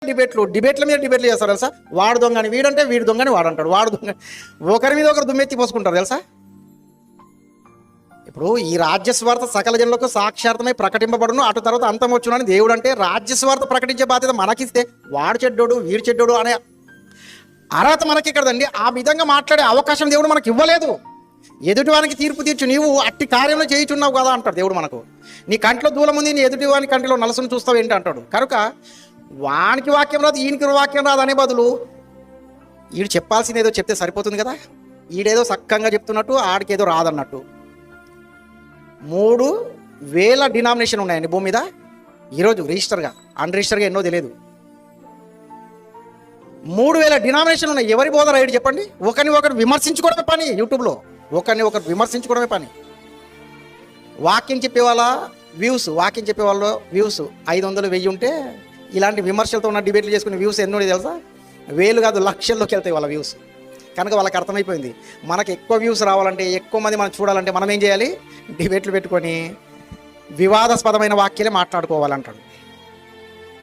డిబేట్ల మీద డిబేట్లు చేస్తారు తెలుసా. వాడు దొంగని వీడంటే, వీడు దొంగని వాడు అంటాడు, వాడు దొంగ, ఒకరి మీద ఒకరు దుమ్మెత్తి పోసుకుంటారు తెలుసా. ఇప్పుడు ఈ రాజ్యస్వార్థ సకల జనులకు సాక్షార్థమై ప్రకటింపబడును, అటు తర్వాత అంతం వచ్చునని దేవుడు అంటే, రాజ్యస్వార్థ ప్రకటించే బాధ్యత మనకిస్తే వాడు చెడ్డోడు వీడు చెడ్డోడు అనే అర్హత మనకి కదండి. ఆ విధంగా మాట్లాడే అవకాశం దేవుడు మనకి ఇవ్వలేదు. ఎదుటివానికి తీర్పు తీర్చు, నీవు అట్టి కార్యంలో చేయుచున్నావు కదా అంటాడు దేవుడు మనకు. నీ కంట్లో దూలం ఉంది, నీ ఎదుటివాని కంటిలో నలసను చూస్తావు ఏంటి అంటాడు. కనుక వానికి వాక్యం రాదు, ఈయనకి వాక్యం రాదు అనే బదులు ఈడు చెప్పాల్సింది ఏదో చెప్తే సరిపోతుంది కదా. ఈడేదో సక్కంగా చెప్తున్నట్టు ఆడికి ఏదో రాదన్నట్టు. 3000 డినామినేషన్ ఉన్నాయండి భూమి మీద ఈరోజు రిజిస్టర్గా. అన్రిజిస్టర్గా ఎన్నో తెలియదు. 3000 డినామినేషన్ ఉన్నాయి. ఎవరి బోధ రైడ్ చెప్పండి. ఒకరిని ఒకరు విమర్శించుకోవడమే పని. యూట్యూబ్లో ఒకరిని ఒకరు విమర్శించుకోవడమే పని. వాక్యం చెప్పే వాళ్ళ వ్యూస్, వాక్యం చెప్పే వాళ్ళ వ్యూస్ 500 1000 ఉంటే, ఇలాంటి విమర్శలతో ఉన్న డిబేట్లు చేసుకునే వ్యూస్ ఎన్నో తెలుసా. 1000 కాదు లక్షల్లోకి వెళ్తాయి వాళ్ళ వ్యూస్. కనుక వాళ్ళకి అర్థమైపోయింది, మనకు ఎక్కువ వ్యూస్ రావాలంటే, ఎక్కువ మంది మనం చూడాలంటే మనం ఏం చేయాలి, డిబేట్లు పెట్టుకొని వివాదాస్పదమైన వాక్యాలే మాట్లాడుకోవాలంటాడు.